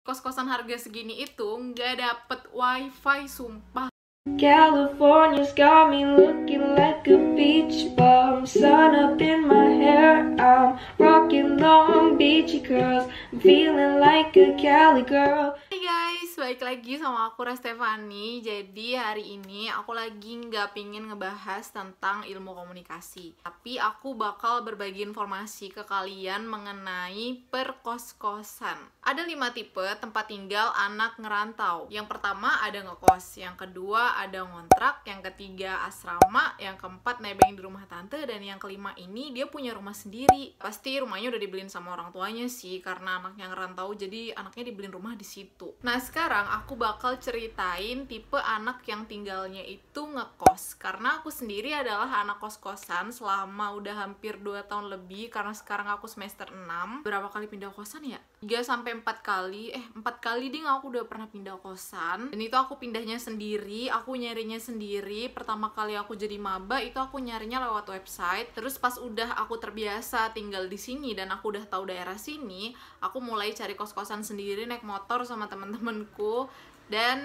Kos-kosan harga segini itu nggak dapet wifi, sumpah. California's got me looking like a beach bum. Sun up in my hair, I'm rocking Long Beachy curls. I'm feeling like a Cali girl. Hai guys, balik lagi sama aku Rastefani. Jadi hari ini aku lagi nggak pingin ngebahas tentang ilmu komunikasi, tapi aku bakal berbagi informasi ke kalian mengenai perkos-kosan. Ada 5 tipe tempat tinggal anak ngerantau. Yang pertama ada ngekos, yang kedua ada ngontrak, yang ketiga asrama, yang keempat nebeng di rumah tante, dan yang kelima ini dia punya rumah sendiri. Pasti rumahnya udah dibeliin sama orang tuanya sih, karena anaknya ngerantau jadi anaknya dibeliin rumah di situ. Nah sekarang aku bakal ceritain tipe anak yang tinggalnya itu ngekos, karena aku sendiri adalah anak kos-kosan selama udah hampir 2 tahun lebih, karena sekarang aku semester 6. Berapa kali pindah kosan ya? 3-4 kali, 4 kali ding aku udah pernah pindah kosan. Dan itu aku pindahnya sendiri, aku nyarinya sendiri. Pertama kali aku jadi maba itu aku nyarinya lewat website. Terus pas udah aku terbiasa tinggal di sini dan aku udah tahu daerah sini, aku mulai cari kos-kosan sendiri naik motor sama temen-temenku. Dan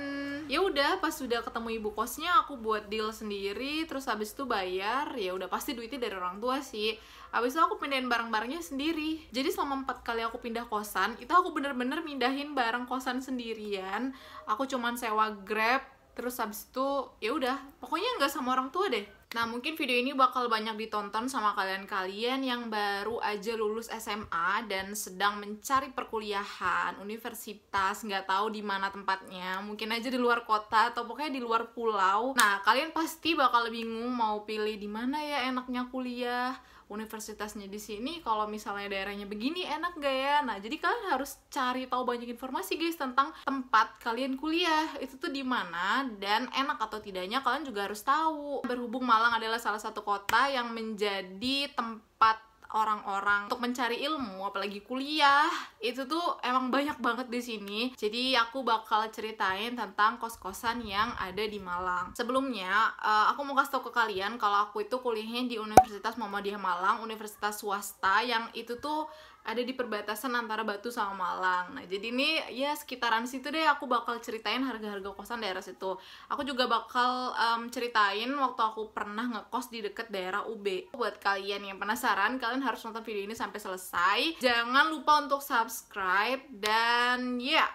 ya udah pas sudah ketemu ibu kosnya aku buat deal sendiri, terus habis itu bayar, ya udah pasti duitnya dari orang tua sih. Habis itu aku pindahin barang-barangnya sendiri. Jadi selama 4 kali aku pindah kosan itu aku bener-bener mindahin barang kosan sendirian. Aku cuman sewa Grab, terus habis itu ya udah pokoknya nggak sama orang tua deh. Nah mungkin video ini bakal banyak ditonton sama kalian-kalian yang baru aja lulus SMA dan sedang mencari perkuliahan, universitas, nggak tahu di mana tempatnya, mungkin aja di luar kota atau pokoknya di luar pulau. Nah kalian pasti bakal bingung mau pilih di mana ya enaknya kuliah, universitasnya di sini kalau misalnya daerahnya begini enak gak ya. Nah jadi kalian harus cari tahu banyak informasi guys tentang tempat kalian kuliah itu tuh di mana dan enak atau tidaknya kalian juga harus tahu. Berhubung Malang adalah salah satu kota yang menjadi tempat orang-orang untuk mencari ilmu, apalagi kuliah, itu tuh emang banyak banget di sini. Jadi aku bakal ceritain tentang kos-kosan yang ada di Malang. Sebelumnya, aku mau kasih tau ke kalian kalau aku itu kuliahnya di Universitas Muhammadiyah Malang, universitas swasta yang itu tuh ada di perbatasan antara Batu sama Malang. Nah, jadi ini ya sekitaran situ deh aku bakal ceritain harga-harga kosan daerah situ. Aku juga bakal ceritain waktu aku pernah ngekos di deket daerah UB. Buat kalian yang penasaran, kalian harus nonton video ini sampai selesai. Jangan lupa untuk subscribe dan ya.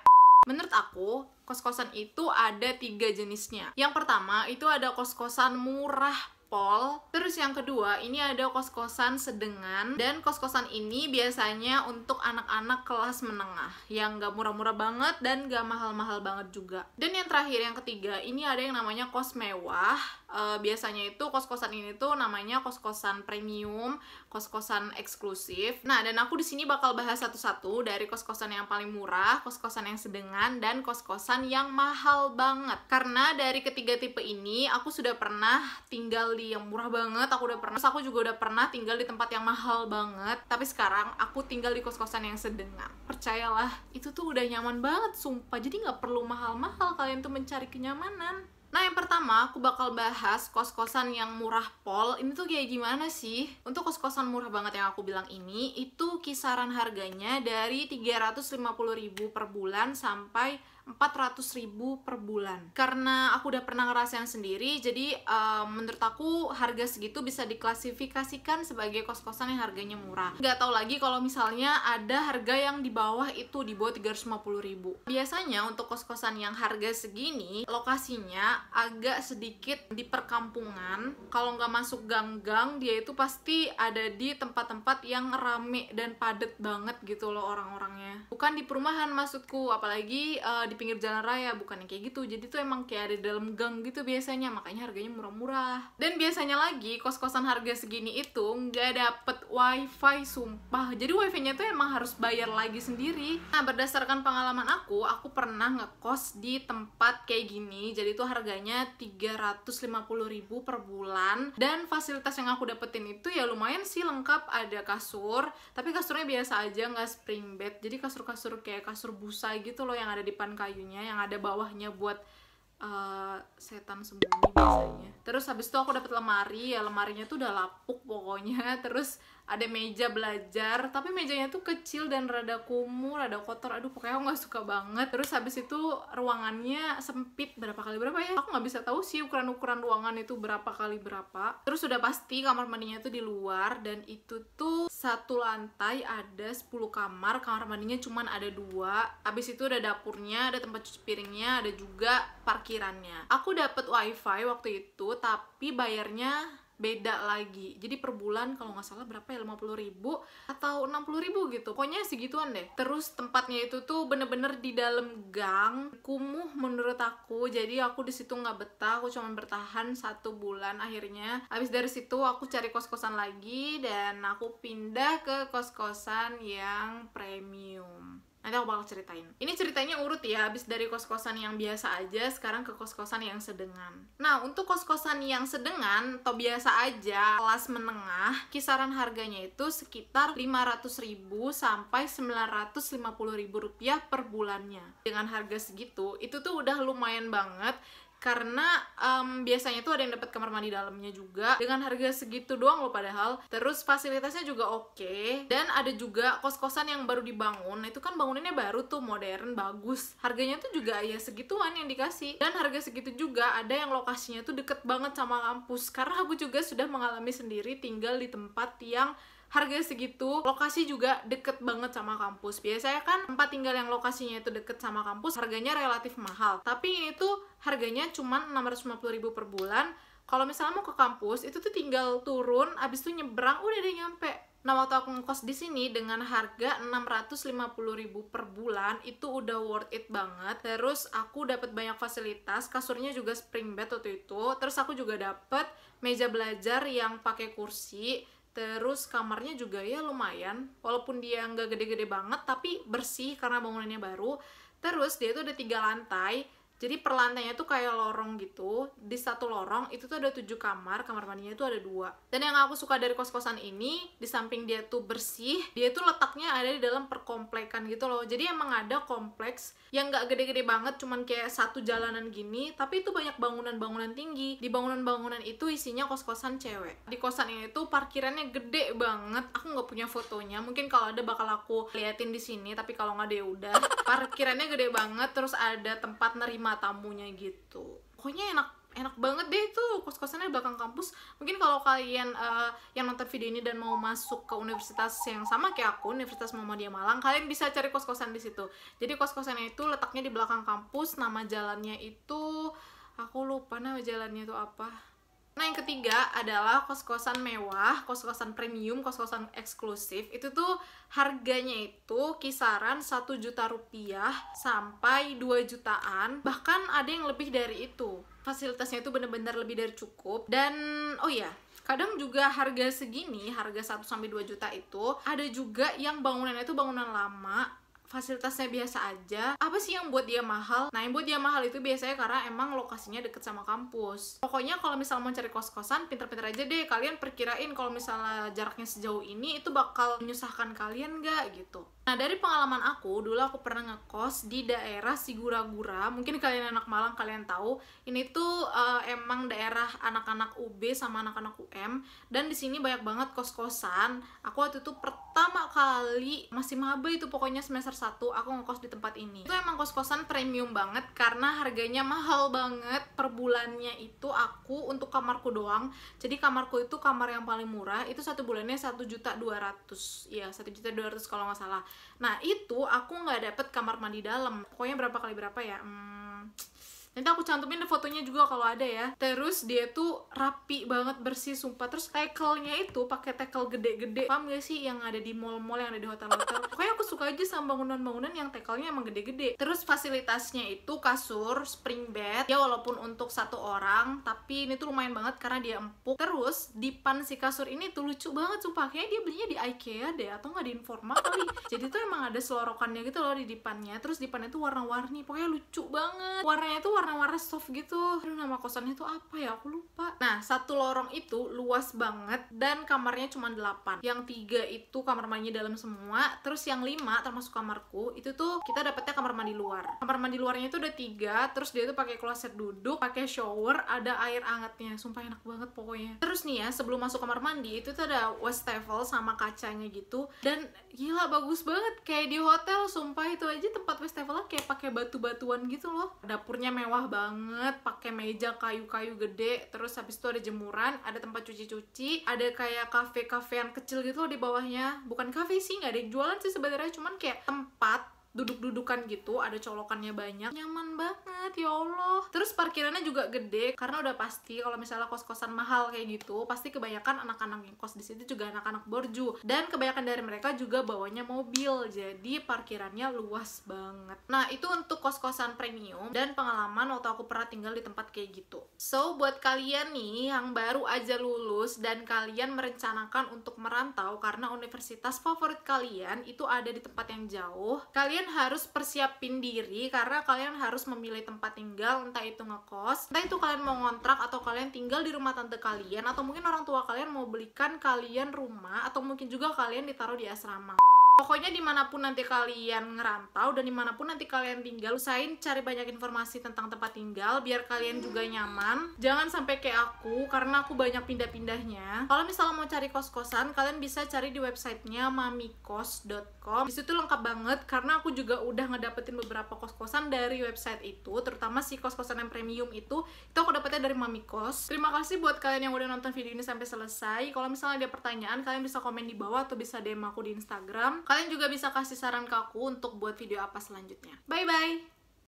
Menurut aku, kos-kosan itu ada 3 jenisnya. Yang pertama, itu ada kos-kosan murah pol. Terus yang kedua, ini ada kos-kosan sedengan. Dan kos-kosan ini biasanya untuk anak-anak kelas menengah yang gak murah-murah banget dan gak mahal-mahal banget juga. Dan yang terakhir, yang ketiga, ini ada yang namanya kos mewah. Biasanya itu kos-kosan ini tuh namanya kos-kosan premium, kos-kosan eksklusif. Nah, dan aku di sini bakal bahas satu-satu dari kos-kosan yang paling murah, kos-kosan yang sedengan, dan kos-kosan yang mahal banget. Karena dari ketiga tipe ini, aku sudah pernah tinggal di yang murah banget, aku juga udah pernah tinggal di tempat yang mahal banget. Tapi sekarang aku tinggal di kos-kosan yang sedengan. Percayalah, itu tuh udah nyaman banget, sumpah. Jadi nggak perlu mahal-mahal kalian tuh mencari kenyamanan. Nah yang pertama aku bakal bahas kos-kosan yang murah pol. Ini tuh kayak gimana sih? Untuk kos-kosan murah banget yang aku bilang ini, itu kisaran harganya dari 350.000 per bulan sampai 400.000 per bulan. Karena aku udah pernah ngerasain sendiri, jadi menurut aku harga segitu bisa diklasifikasikan sebagai kos-kosan yang harganya murah. Nggak tahu lagi kalau misalnya ada harga yang di bawah itu, di bawah 350.000. Biasanya untuk kos-kosan yang harga segini, lokasinya agak sedikit di perkampungan. Kalau nggak masuk gang-gang, dia itu pasti ada di tempat-tempat yang rame dan padet banget gitu loh orang-orangnya. Bukan di perumahan maksudku, apalagi di pinggir jalan raya, bukan yang kayak gitu. Jadi tuh emang kayak ada di dalam gang gitu biasanya, makanya harganya murah-murah. Dan biasanya lagi kos-kosan harga segini itu nggak dapet wifi, sumpah. Jadi wifi-nya tuh emang harus bayar lagi sendiri. Nah berdasarkan pengalaman aku pernah ngekos di tempat kayak gini. Jadi tuh harganya 350.000 per bulan, dan fasilitas yang aku dapetin itu ya lumayan sih lengkap. Ada kasur, tapi kasurnya biasa aja, nggak spring bed. Jadi kasur-kasur kayak kasur busa gitu loh yang ada di depan kayunya, yang ada bawahnya buat setan sembunyi biasanya. Terus habis itu aku dapet lemari, ya lemarinya tuh udah lapuk pokoknya. Terus ada meja belajar, tapi mejanya tuh kecil dan rada kumuh, rada kotor. Aduh, pokoknya aku nggak suka banget. Terus habis itu ruangannya sempit, berapa kali berapa ya? Aku nggak bisa tahu sih ukuran ruangan itu berapa kali berapa. Terus udah pasti kamar mandinya tuh di luar, dan itu tuh satu lantai ada 10 kamar. Kamar mandinya cuman ada 2. Habis itu ada dapurnya, ada tempat cuci piringnya, ada juga parkirannya. Aku dapet wifi waktu itu, tapi bayarnya beda lagi. Jadi per bulan kalau nggak salah berapa ya, 50.000 atau 60.000 gitu. Pokoknya segituan deh. Terus tempatnya itu tuh bener-bener di dalam gang, kumuh menurut aku. Jadi aku di situ nggak betah. Aku cuma bertahan 1 bulan akhirnya. Habis dari situ aku cari kos-kosan lagi dan aku pindah ke kos-kosan yang premium. Nanti aku bakal ceritain. Ini ceritanya urut ya, habis dari kos-kosan yang biasa aja, sekarang ke kos-kosan yang sedengan. Nah, untuk kos-kosan yang sedengan, atau biasa aja, kelas menengah, kisaran harganya itu sekitar 500.000 sampai 950.000 rupiah per bulannya. Dengan harga segitu, itu tuh udah lumayan banget, karena biasanya tuh ada yang dapat kamar mandi dalamnya juga dengan harga segitu doang loh padahal. Terus fasilitasnya juga oke, dan ada juga kos-kosan yang baru dibangun. Itu kan bangunannya baru tuh, modern, bagus. Harganya tuh juga ya segituan yang dikasih, dan harga segitu juga ada yang lokasinya tuh deket banget sama kampus. Karena aku juga sudah mengalami sendiri tinggal di tempat yang harga segitu, lokasi juga deket banget sama kampus. Biasanya kan tempat tinggal yang lokasinya itu deket sama kampus harganya relatif mahal, tapi ini tuh harganya cuma 650.000 per bulan. Kalau misalnya mau ke kampus itu tuh tinggal turun, abis itu nyebrang udah deh nyampe. Nah, waktu aku ngekos di sini dengan harga 650.000 per bulan itu udah worth it banget. Terus aku dapat banyak fasilitas, kasurnya juga spring bed waktu itu. Terus aku juga dapat meja belajar yang pakai kursi. Terus kamarnya juga ya lumayan, walaupun dia nggak gede-gede banget, tapi bersih karena bangunannya baru. Terus dia tuh ada 3 lantai, jadi per lantainya tuh kayak lorong gitu. Di satu lorong itu tuh ada 7 kamar, kamar mandinya itu ada 2. Dan yang aku suka dari kos-kosan ini, di samping dia tuh bersih, dia tuh letaknya ada di dalam perkomplekan gitu loh. Jadi emang ada kompleks yang nggak gede-gede banget, cuman kayak satu jalanan gini, tapi itu banyak bangunan-bangunan tinggi. Di bangunan-bangunan itu isinya kos-kosan cewek. Di kosan ini tuh parkirannya gede banget. Aku nggak punya fotonya, mungkin kalau ada bakal aku liatin di sini, tapi kalau nggak deh udah. Parkirannya gede banget, terus ada tempat nerima tamunya gitu. Pokoknya enak banget deh tuh kos-kosannya di belakang kampus. Mungkin kalau kalian yang nonton video ini dan mau masuk ke universitas yang sama kayak aku, Universitas Muhammadiyah Malang, kalian bisa cari kos-kosan di situ. Jadi kos-kosannya itu letaknya di belakang kampus. Nama jalannya itu aku lupa nama jalannya itu apa. Nah, yang ketiga adalah kos-kosan mewah, kos-kosan premium, kos-kosan eksklusif. Itu tuh harganya itu kisaran 1 juta rupiah sampai 2 jutaan. Bahkan ada yang lebih dari itu. Fasilitasnya itu bener-bener lebih dari cukup. Dan oh ya, kadang juga harga segini, harga 1 sampai 2 juta itu ada juga yang bangunannya itu bangunan lama, fasilitasnya biasa aja. Apa sih yang buat dia mahal? Nah, yang buat dia mahal itu biasanya karena emang lokasinya deket sama kampus. Pokoknya kalau misalnya mau cari kos-kosan, pinter-pinter aja deh. Kalian perkirain kalau misalnya jaraknya sejauh ini, itu bakal menyusahkan kalian nggak gitu. Nah, dari pengalaman aku, dulu aku pernah ngekos di daerah Sigura-gura. Mungkin kalian anak Malang, kalian tahu. Ini tuh emang daerah anak-anak UB sama anak-anak UM. Dan di sini banyak banget kos-kosan. Aku waktu itu pertama kali, masih maba itu pokoknya semester 1, aku ngekos di tempat ini. Itu emang kos-kosan premium banget, karena harganya mahal banget. Per bulannya itu aku untuk kamarku doang. Jadi kamarku itu kamar yang paling murah, itu 1 bulannya 1.200.000. Iya, 1.200.000 kalau nggak salah. Nah, itu aku nggak dapet kamar mandi dalam. Pokoknya berapa kali berapa ya? Nanti aku cantumin deh fotonya juga kalau ada ya. Terus dia tuh rapi banget, bersih, sumpah. Terus tackle-nya itu pakai tackle gede-gede. Paham gak sih yang ada di mall-mall, yang ada di hotel-hotel? Pokoknya aku suka aja sama bangunan-bangunan yang tackle-nya emang gede-gede. Terus fasilitasnya itu kasur, spring bed. Ya walaupun untuk 1 orang, tapi ini tuh lumayan banget karena dia empuk. Terus dipan si kasur ini tuh lucu banget, sumpah. Kayaknya dia belinya di IKEA deh, atau nggak di Informa kali. Jadi tuh emang ada selorokannya gitu loh di dipannya. Terus dipannya tuh warna-warni, pokoknya lucu banget. Warnanya tuh warna warna-warna soft gitu. Aduh, nama kosannya tuh apa ya, aku lupa. Nah, satu lorong itu luas banget dan kamarnya cuma 8. Yang 3 itu kamar mandinya dalam semua, terus yang 5 termasuk kamarku itu tuh kita dapetnya kamar mandi luar. Kamar mandi luarnya itu udah 3, terus dia tuh pakai kloset duduk, pakai shower, ada air hangatnya. Sumpah enak banget pokoknya. Terus nih ya, sebelum masuk kamar mandi itu tuh ada wastafel sama kacanya gitu, dan gila bagus banget kayak di hotel. Sumpah itu aja tempat wastafelnya kayak pakai batu-batuan gitu loh. Dapurnya mewah banget, pakai meja kayu-kayu gede, terus habis itu ada jemuran, ada tempat cuci-cuci, ada kayak kafe-kafean kecil gitu loh di bawahnya. Bukan kafe sih, nggak ada yang jualan sih sebenarnya, cuman kayak tempat duduk-dudukan gitu, ada colokannya banyak, nyaman banget ya Allah. Terus parkirannya juga gede, karena udah pasti kalau misalnya kos-kosan mahal kayak gitu pasti kebanyakan anak-anak yang kos di situ juga anak-anak borju, dan kebanyakan dari mereka juga bawanya mobil, jadi parkirannya luas banget. Nah, itu untuk kos-kosan premium dan pengalaman waktu aku pernah tinggal di tempat kayak gitu. So, buat kalian nih yang baru aja lulus dan kalian merencanakan untuk merantau karena universitas favorit kalian itu ada di tempat yang jauh, kalian harus persiapin diri karena kalian harus memilih tempat tinggal, entah itu ngekos, entah itu kalian mau ngontrak, atau kalian tinggal di rumah tante kalian, atau mungkin orang tua kalian mau belikan kalian rumah, atau mungkin juga kalian ditaruh di asrama. Pokoknya dimanapun nanti kalian ngerantau dan dimanapun nanti kalian tinggal, usahain cari banyak informasi tentang tempat tinggal biar kalian juga nyaman. Jangan sampai kayak aku, karena aku banyak pindah-pindahnya. Kalau misalnya mau cari kos-kosan, kalian bisa cari di websitenya mamikos.com. Disitu lengkap banget, karena aku juga udah ngedapetin beberapa kos-kosan dari website itu, terutama si kos-kosan yang premium itu aku dapetnya dari Mamikos. Terima kasih buat kalian yang udah nonton video ini sampai selesai. Kalau misalnya ada pertanyaan, kalian bisa komen di bawah atau bisa DM aku di Instagram. Kalian juga bisa kasih saran ke aku untuk buat video apa selanjutnya. Bye-bye!